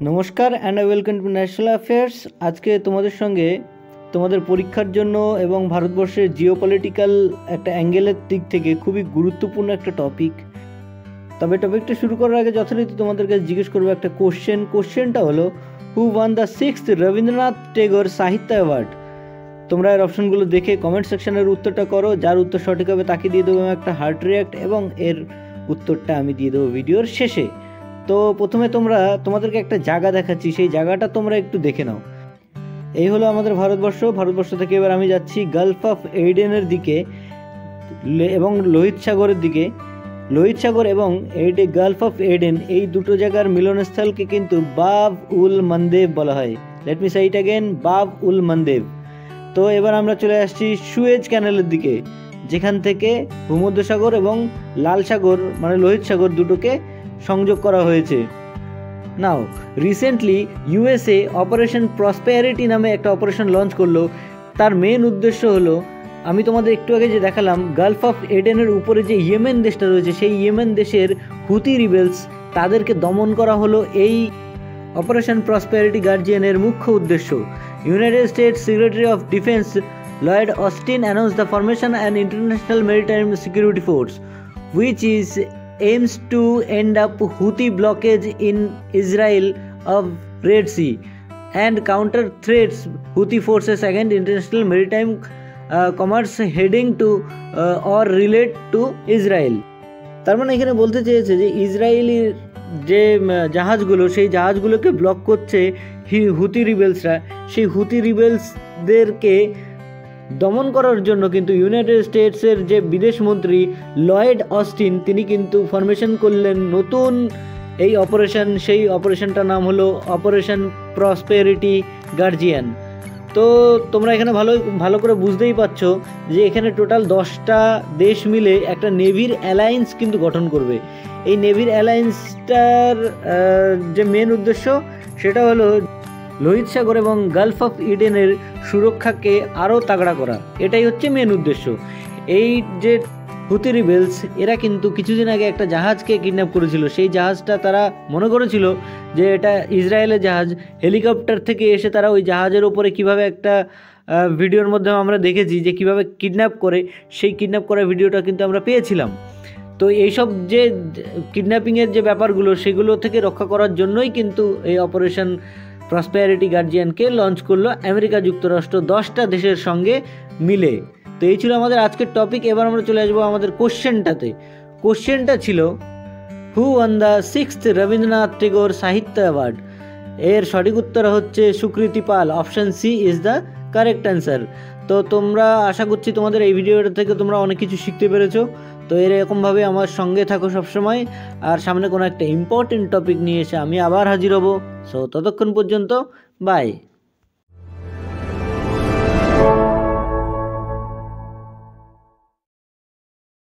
নমস্কার and welcome to national affairs. আজকে তোমাদের সঙ্গে তোমাদের পরীক্ষার জন্য এবং ভারতবর্ষের জিওপলিটিক্যাল একটা অ্যাঙ্গেলের দিক থেকে খুবই গুরুত্বপূর্ণ একটা টপিক। তবে টপিকটা শুরু করার আগে যথারীতি তোমাদের কাছে জিজ্ঞেস করবো একটা কোশ্চেনটা হলো, who won the 6th Rabindranath Tagore Sahitya award? তোমরা এর অপশনগুলো দেখে কমেন্ট সেকশনের উত্তরটা করো। যার উত্তর সঠিক হবে তাকে দিয়ে দেবো একটা হার্ট রিয়াক্ট, এবং এর উত্তরটা আমি দিয়ে দেবো ভিডিওর শেষে। তো প্রথমে তোমাদেরকে একটা জায়গা দেখাচ্ছি, সেই জায়গাটা তোমরা একটু দেখে নাও। এই হলো আমাদের ভারতবর্ষ থেকে এবার আমি যাচ্ছি গালফ অফ এডেনের দিকে এবং লোহিত সাগর এবং গালফ অফ এডেন, এই দুটো জায়গার মিলনস্থলকে কিন্তু বাব উল মন্দেব বলা হয়। Let me say it again, বাব উল মন্দেব। তো এবার আমরা চলে আসছি সুয়েজ ক্যানেলের দিকে, যেখান থেকে ভূমধ্যসাগর এবং লাল সাগর মানে লোহিত সাগর দুটোকে সংযোগ করা হয়েছে। নাও রিসেন্টলি ইউএসএ অপারেশন প্রসপেরিটি নামে একটা অপারেশন লঞ্চ করলো। তার মেন উদ্দেশ্য হলো, আমি তোমাদের একটু আগে যে দেখালাম, গালফ অফ এডেনের উপরে যে ইয়েমেন দেশটা রয়েছে, সেই ইয়েমেন দেশের হুতি রিবেলস, তাদেরকে দমন করা হলো এই অপারেশন প্রসপেরিটি গার্জিয়ানের মুখ্য উদ্দেশ্য। United States Secretary of Defense Lloyd Austin announced the formation an international maritime security force which aims to end up Houthi blockage in Israel of Red Sea and counter threats Houthi forces against international maritime commerce heading to or relate to Israel। তার মানে এখানে বলতে চেয়েছে যে Israeli যে জাহাজগুলো, সেই জাহাজগুলোকে block করছে হুতি রিবেলসরা। সেই হুতি রিবেলসদেরকে দমন করার জন্য কিন্তু ইউনাইটেড স্টেটসের যে বিদেশ মন্ত্রী লয়েড অস্টিন, তিনি কিন্তু ফরমেশন করলেন নতুন এই অপারেশন। সেই অপারেশনটার নাম হলো অপারেশন প্রসপেরিটি গার্জিয়ান। তো তোমরা এখানে ভালো করে বুঝতেই পারছো যে এখানে টোটাল 10টা দেশ মিলে একটা নেভির অ্যালায়েন্স কিন্তু গঠন করবে। এই নেভির অ্যালায়েন্সটার যে মেন উদ্দেশ্য, সেটা হলো লোহিত সাগর এবং গালফ অফ ইডেনের সুরক্ষাকে আরও তাগড়া করা। এটাই হচ্ছে মেন উদ্দেশ্য। এই যে হুতি রিবেলস, এরা কিন্তু কিছুদিন আগে একটা জাহাজকে কিডন্যাপ করেছিল। সেই জাহাজটা তারা মনে করেছিল যে এটা ইসরায়েলের জাহাজ। হেলিকপ্টার থেকে এসে তারা ওই জাহাজের ওপরে কিভাবে একটা ভিডিওর মধ্যে আমরা দেখেছি যে কিভাবে কিডন্যাপ করে, সেই কিডন্যাপ করার ভিডিওটা কিন্তু আমরা পেয়েছিলাম। তো এইসব যে কিডন্যাপিংয়ের যে ব্যাপারগুলো, সেগুলো থেকে রক্ষা করার জন্যই কিন্তু এই অপারেশন প্রসপেরিটি গার্জিয়ানকে লঞ্চ করলো আমেরিকা যুক্তরাষ্ট্র 10টা দেশের সঙ্গে মিলে। তো এই ছিল আমাদের আজকের টপিক। এবার আমরা চলে আসবো আমাদের কোশ্চেনটাতে। কোশ্চেনটা ছিল, who won the 6th Rabindranath Tagore Sahitya award? এর সঠিক উত্তর হচ্ছে Sukriti Pal. Option C is the correct answer. তো তোমরা, আশা করছি তোমাদের এই ভিডিওটা থেকে তোমরা অনেক কিছু শিখতে পেরেছো। তো এরকমভাবে আমার সঙ্গে থাকো সবসময়, আর সামনে কোনো একটা ইম্পর্টেন্ট টপিক নিয়ে এসে আমি আবার হাজির হব। সো ততক্ষণ পর্যন্ত বাই।